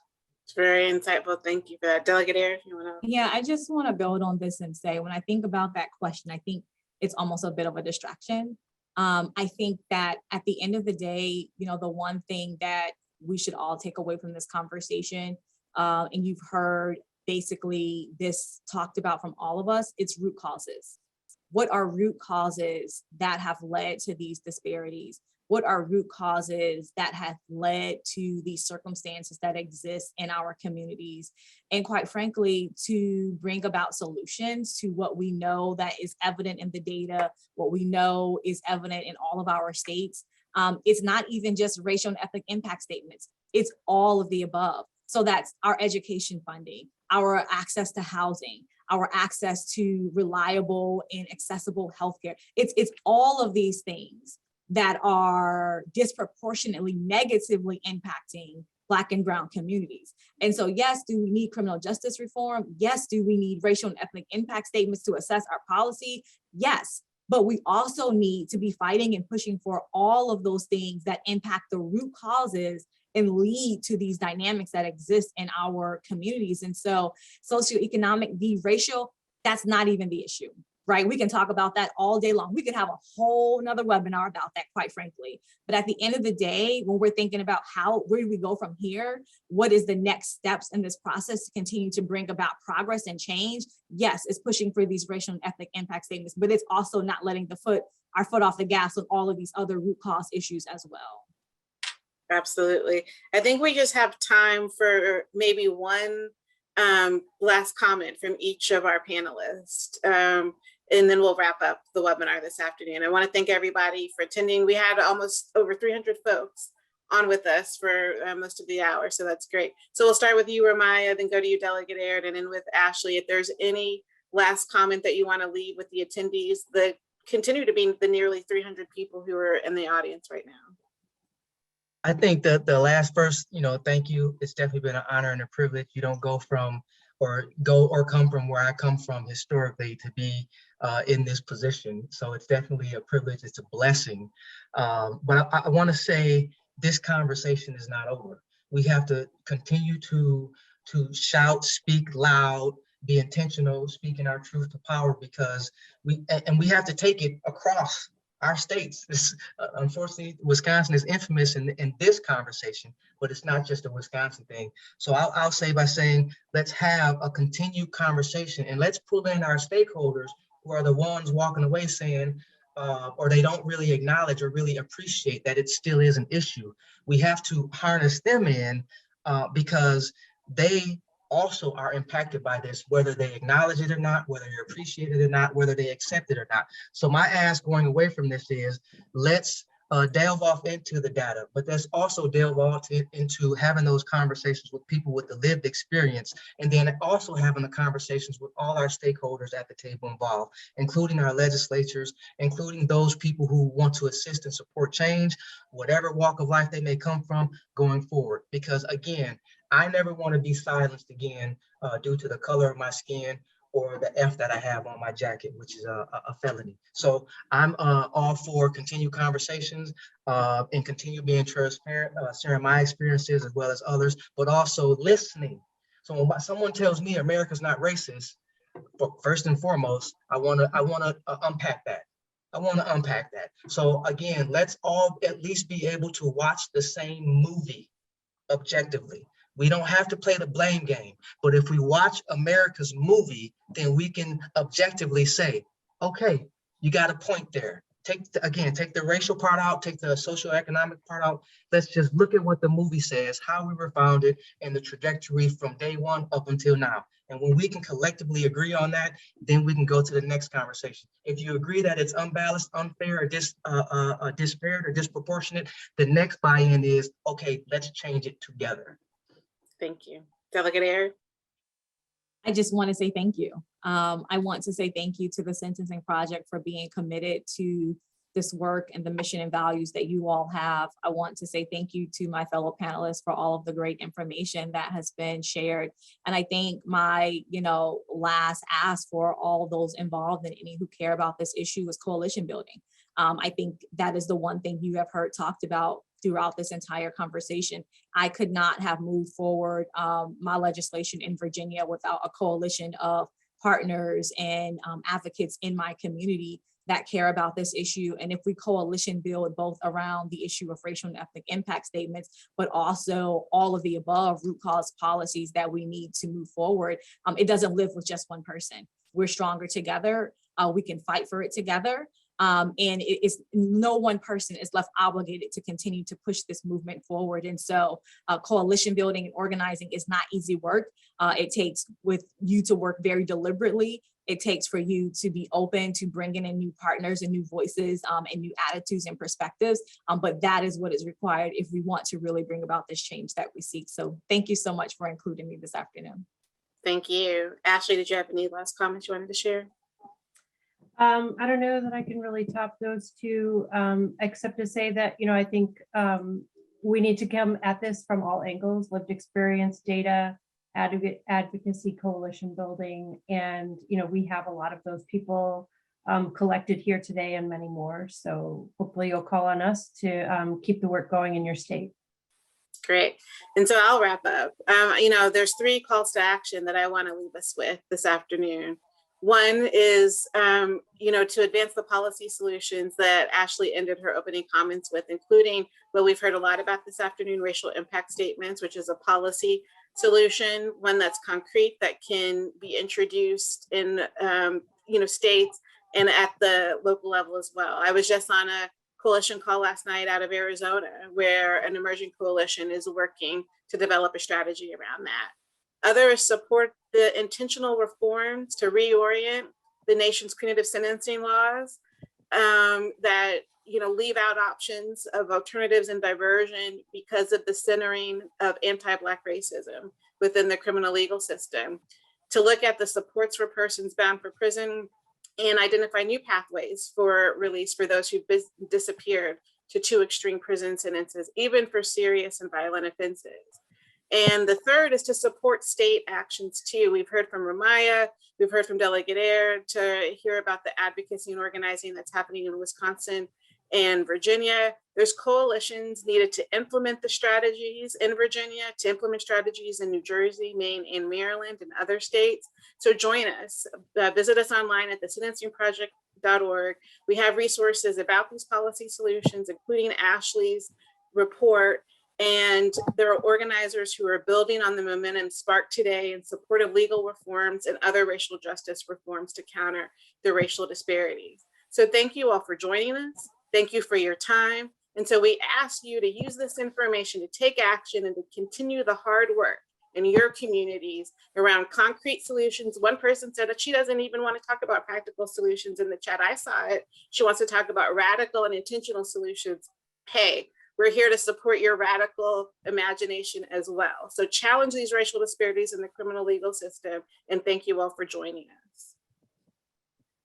It's very insightful. Thank you for that. Delegate Air, if you want to. Yeah, I just want to build on this and say, when I think about that question, I think it's almost a bit of a distraction. I think that at the end of the day, you know, the one thing that we should all take away from this conversation, and you've heard basically this talked about from all of us, it's root causes. What are root causes that have led to these disparities? What are root causes that have led to these circumstances that exist in our communities? And quite frankly, to bring about solutions to what we know that is evident in the data, what we know is evident in all of our states. It's not even just racial and ethnic impact statements. It's all of the above. So that's our education funding, our access to housing, our access to reliable and accessible healthcare. It's all of these things that are disproportionately negatively impacting Black and brown communities. And so, yes, do we need criminal justice reform? Yes. Do we need racial and ethnic impact statements to assess our policy? Yes. But we also need to be fighting and pushing for all of those things that impact the root causes and lead to these dynamics that exist in our communities. And so socioeconomic v. racial, that's not even the issue. Right? We can talk about that all day long. We could have a whole nother webinar about that, quite frankly. But at the end of the day, when we're thinking about where do we go from here, what is the next steps in this process to continue to bring about progress and change? Yes, it's pushing for these racial and ethnic impact statements, but it's also not letting our foot off the gas on all of these other root cause issues as well. Absolutely. I think we just have time for maybe one last comment from each of our panelists. And then we'll wrap up the webinar this afternoon. I want to thank everybody for attending. We had almost over 300 folks on with us for most of the hour, so that's great. So we'll start with you, Ramiah, then go to you, Delegate Air, and then with Ashley. If there's any last comment that you want to leave with the attendees that continue to be the nearly 300 people who are in the audience right now. I think that the last verse, thank you. It's definitely been an honor and a privilege. You don't go from or come from where I come from historically to be in this position. So it's definitely a privilege. It's a blessing. But I want to say this conversation is not over. We have to continue to shout, speak loud, be intentional, speaking our truth to power, because we have to take it across our states. Unfortunately, Wisconsin is infamous in this conversation, but it's not just a Wisconsin thing. So I'll say by saying, let's have a continued conversation and let's pull in our stakeholders who are the ones walking away saying, or they don't really acknowledge or really appreciate that it still is an issue. We have to harness them in because they also are impacted by this, whether they acknowledge it or not, whether they appreciate it or not, whether they accept it or not. So my ask going away from this is, let's delve off into the data, but let's also delve off into having those conversations with people with the lived experience, and then also having the conversations with all our stakeholders at the table involved, including our legislatures, including those people who want to assist and support change, whatever walk of life they may come from going forward. Because again, I never want to be silenced again due to the color of my skin or the F that I have on my jacket, which is a felony. So I'm all for continued conversations and continue being transparent, sharing my experiences as well as others, but also listening. So when someone tells me America's not racist, first and foremost, I wanna unpack that. I want to unpack that. So again, let's all at least be able to watch the same movie objectively. We don't have to play the blame game, but if we watch America's movie, then we can objectively say, okay, you got a point there. Take the racial part out, take the socioeconomic part out. Let's just look at what the movie says, how we were founded, and the trajectory from day one up until now. And when we can collectively agree on that, then we can go to the next conversation. If you agree that it's unbalanced, unfair, or disparate or disproportionate, the next buy-in is, okay, let's change it together. Thank you. Delegate Air. I just want to say thank you. I want to say thank you to the Sentencing Project for being committed to this work and the mission and values that you all have. I want to say thank you to my fellow panelists for all of the great information that has been shared. And I think my, last ask for all those involved and any who care about this issue is coalition building. I think that is the one thing you have heard talked about throughout this entire conversation. I could not have moved forward my legislation in Virginia without a coalition of partners and advocates in my community that care about this issue. And if we coalition build both around the issue of racial and ethnic impact statements, but also all of the above root cause policies that we need to move forward, it doesn't live with just one person. We're stronger together. We can fight for it together. And no one person is left obligated to continue to push this movement forward. And so coalition building and organizing is not easy work. It takes with you to work very deliberately. It takes for you to be open to bringing in new partners and new voices and new attitudes and perspectives. But that is what is required if we want to really bring about this change that we seek. So thank you so much for including me this afternoon. Thank you. Ashley, did you have any last comments you wanted to share? I don't know that I can really top those two, except to say that, I think we need to come at this from all angles: lived experience, data, advocacy, coalition building. And, we have a lot of those people collected here today and many more. So hopefully you'll call on us to keep the work going in your state. Great. And so I'll wrap up. There's 3 calls to action that I want to leave us with this afternoon. One is, to advance the policy solutions that Ashley ended her opening comments with, including what we've heard a lot about this afternoon, racial impact statements, which is a policy solution, one that's concrete, that can be introduced in, states and at the local level as well. I was just on a coalition call last night out of Arizona, where an emerging coalition is working to develop a strategy around that. Others support the intentional reforms to reorient the nation's punitive sentencing laws that leave out options of alternatives and diversion because of the centering of anti-Black racism within the criminal legal system, to look at the supports for persons bound for prison and identify new pathways for release for those who've disappeared to too extreme prison sentences, even for serious and violent offenses. And the third is to support state actions too. We've heard from Ramiah, we've heard from Delegate Air, to hear about the advocacy and organizing that's happening in Wisconsin and Virginia. There's coalitions needed to implement the strategies in Virginia, to implement strategies in New Jersey, Maine, and Maryland, and other states. So join us, visit us online at thesentencingproject.org. We have resources about these policy solutions, including Ashley's report. And there are organizers who are building on the momentum sparked today in support of legal reforms and other racial justice reforms to counter the racial disparities. So thank you all for joining us. Thank you for your time. And so we ask you to use this information to take action and to continue the hard work in your communities around concrete solutions. One person said that she doesn't even want to talk about practical solutions in the chat. I saw it. She wants to talk about radical and intentional solutions. Hey, we're here to support your radical imagination as well. So challenge these racial disparities in the criminal legal system. And thank you all for joining us.